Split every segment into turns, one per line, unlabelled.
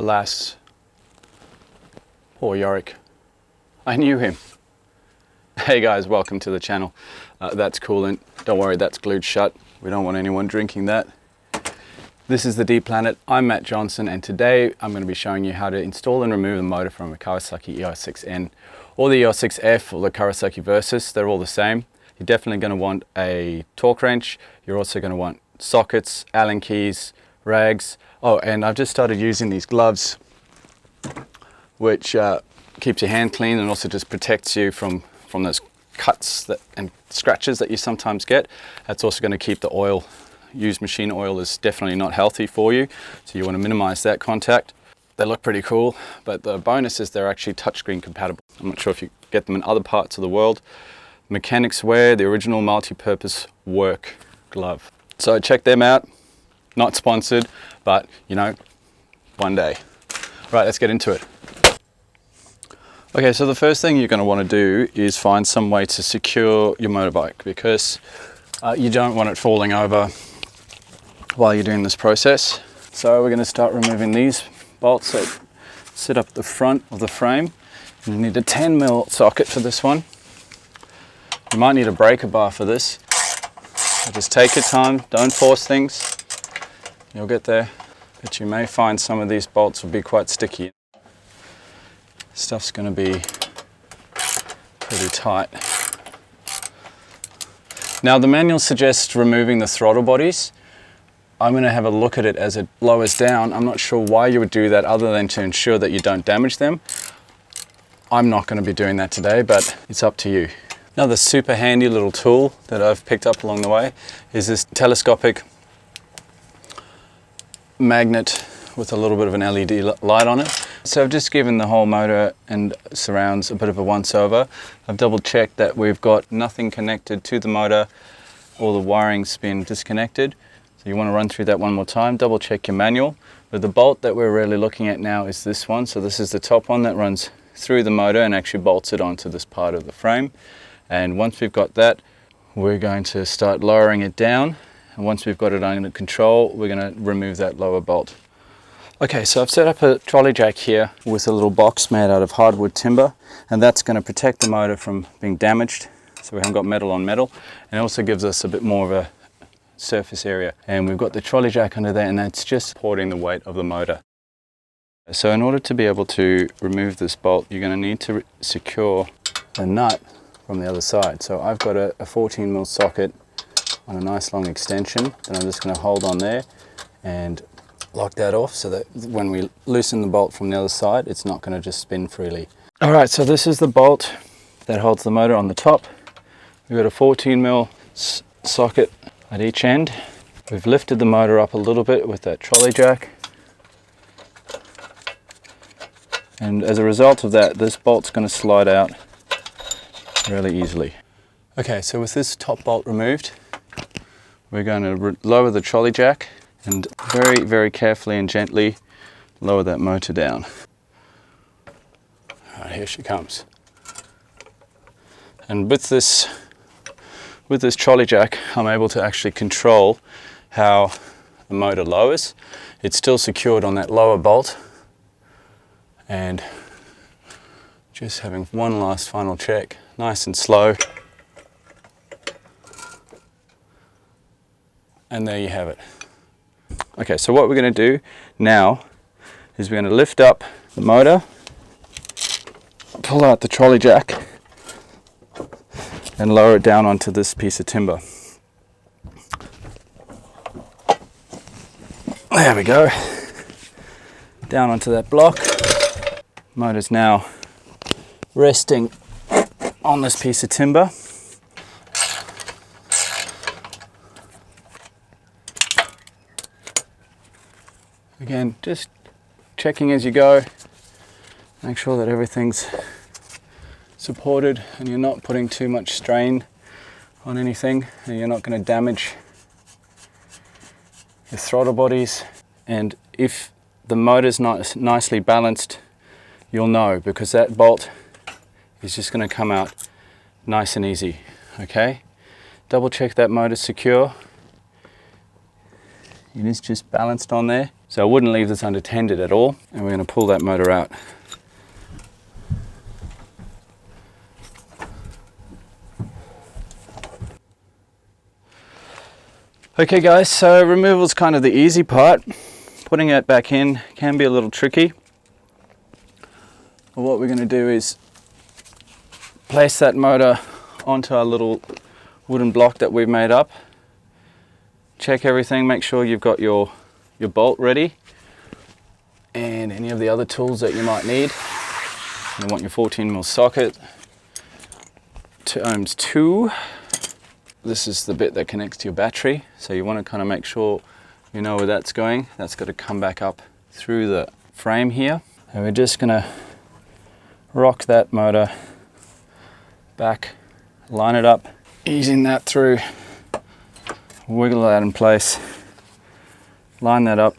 Alas, poor Yorick. I knew him. Hey guys, welcome to the channel. That's coolant. Don't worry, that's glued shut. We don't want anyone drinking that. This is the D-Planet. I'm Matt Johnson, and today I'm going to be showing you how to install and remove the motor from a Kawasaki EOS6N or the EOS6F or the Kawasaki Versys. They're all the same. You're definitely going to want a torque wrench. You're also going to want sockets, Allen keys, rags. Oh, and I've just started using these gloves, which keeps your hand clean and also just protects you from those cuts and scratches that you sometimes get. That's also going to keep the oil. Used machine oil is definitely not healthy for you, so you want to minimize that contact. They look pretty cool, but the bonus is they're actually touchscreen compatible. I'm not sure if you get them in other parts of the world. Mechanics Wear, the original multi-purpose work glove. So check them out. Not sponsored, but you know, one day. Right, let's get into it. Okay, so the first thing you're going to want to do is find some way to secure your motorbike, because you don't want it falling over while you're doing this process. So we're going to start removing these bolts that sit up the front of the frame. You need a 10mm socket for this one. You might need a breaker bar for this. So just take your time, don't force things. You'll get there, but you may find some of these bolts will be quite sticky. Stuff's going to be pretty tight. Now the manual suggests removing the throttle bodies. I'm going to have a look at it as it lowers down. I'm not sure why you would do that other than to ensure that you don't damage them. I'm not going to be doing that today, but it's up to you. Another super handy little tool that I've picked up along the way is this telescopic magnet with a little bit of an LED light on it. So I've just given the whole motor and surrounds a bit of a once over. I've double checked that we've got nothing connected to the motor. All the wiring's been disconnected. So you want to run through that one more time, double check your manual. But the bolt that we're really looking at now is this one. So this is the top one that runs through the motor and actually bolts it onto this part of the frame. And once we've got that, we're going to start lowering it down. And once we've got it under control, we're going to remove that lower bolt. Okay, so I've set up a trolley jack here with a little box made out of hardwood timber, and that's going to protect the motor from being damaged, so we haven't got metal on metal, and it also gives us a bit more of a surface area. And we've got the trolley jack under there, and that's just supporting the weight of the motor. So in order to be able to remove this bolt, you're going to need to secure the nut from the other side. So I've got a 14mm socket on a nice long extension that I'm just going to hold on there and lock that off so that when we loosen the bolt from the other side, it's not going to just spin freely. All right, so this is the bolt that holds the motor on the top. We've got a 14mm socket at each end. We've lifted the motor up a little bit with that trolley jack. And as a result of that, this bolt's going to slide out really easily. Okay, so with this top bolt removed, we're going to lower the trolley jack and very, very carefully and gently lower that motor down. All right, here she comes. And with this trolley jack, I'm able to actually control how the motor lowers. It's still secured on that lower bolt. And just having one last final check, nice and slow. And there you have it. Okay, so what we're going to do now is we're going to lift up the motor, pull out the trolley jack, and lower it down onto this piece of timber. There we go. Down onto that block. Motor's now resting on this piece of timber. Again, just checking as you go. Make sure that everything's supported and you're not putting too much strain on anything, and you're not going to damage the throttle bodies. And if the motor's not nicely balanced, you'll know, because that bolt is just going to come out nice and easy. Okay, double check that motor's secure. It is just balanced on there. So I wouldn't leave this unattended at all. And we're going to pull that motor out. Okay guys, so removal is kind of the easy part. Putting it back in can be a little tricky. But what we're going to do is place that motor onto our little wooden block that we've made up. Check everything, make sure you've got your bolt ready and any of the other tools that you might need. You want your 14mm socket, 2 ohms 2. This is the bit that connects to your battery, so you want to kind of make sure you know where that's going. That's got to come back up through the frame here. And we're just going to rock that motor back, line it up, easing that through, wiggle that in place, line that up,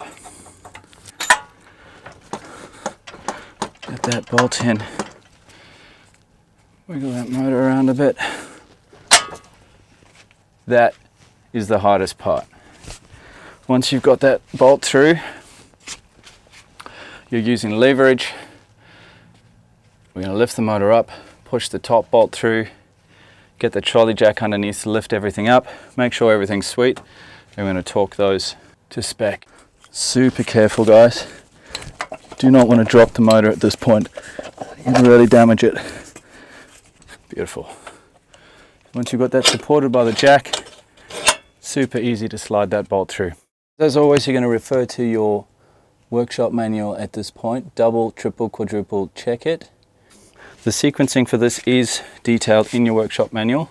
get that bolt in, wiggle that motor around a bit. That is the hardest part. Once you've got that bolt through, you're using leverage. We're going to lift the motor up, push the top bolt through, get the trolley jack underneath to lift everything up, make sure everything's sweet, and we're going to torque those to spec. Super careful guys. Do not want to drop the motor at this point. You can really damage it. Beautiful. Once you've got that supported by the jack, super easy to slide that bolt through. As always, you're going to refer to your workshop manual at this point. Double, triple, quadruple check it. The sequencing for this is detailed in your workshop manual,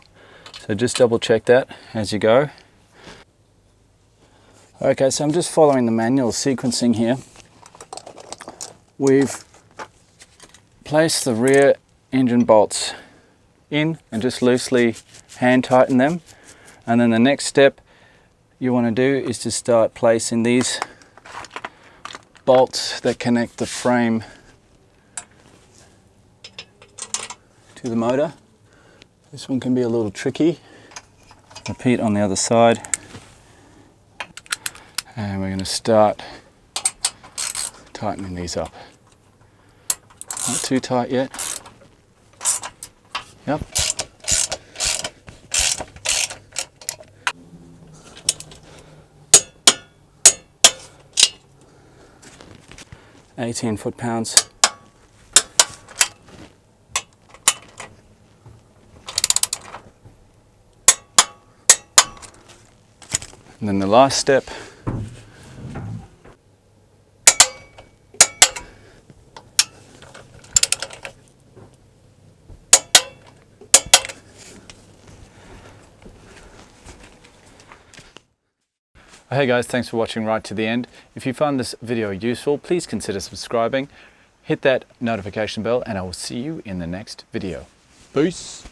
so just double check that as you go. Okay, so I'm just following the manual sequencing here. We've placed the rear engine bolts in and just loosely hand tighten them, and then the next step you want to do is to start placing these bolts that connect the frame to the motor. This one can be a little tricky. Repeat on the other side, and we're going to start tightening these up. Not too tight yet. Yep. $18 foot-pounds. And then the last step, hey guys, thanks for watching right to the end. If you found this video useful, please consider subscribing, hit that notification bell, and I will see you in the next video. Peace.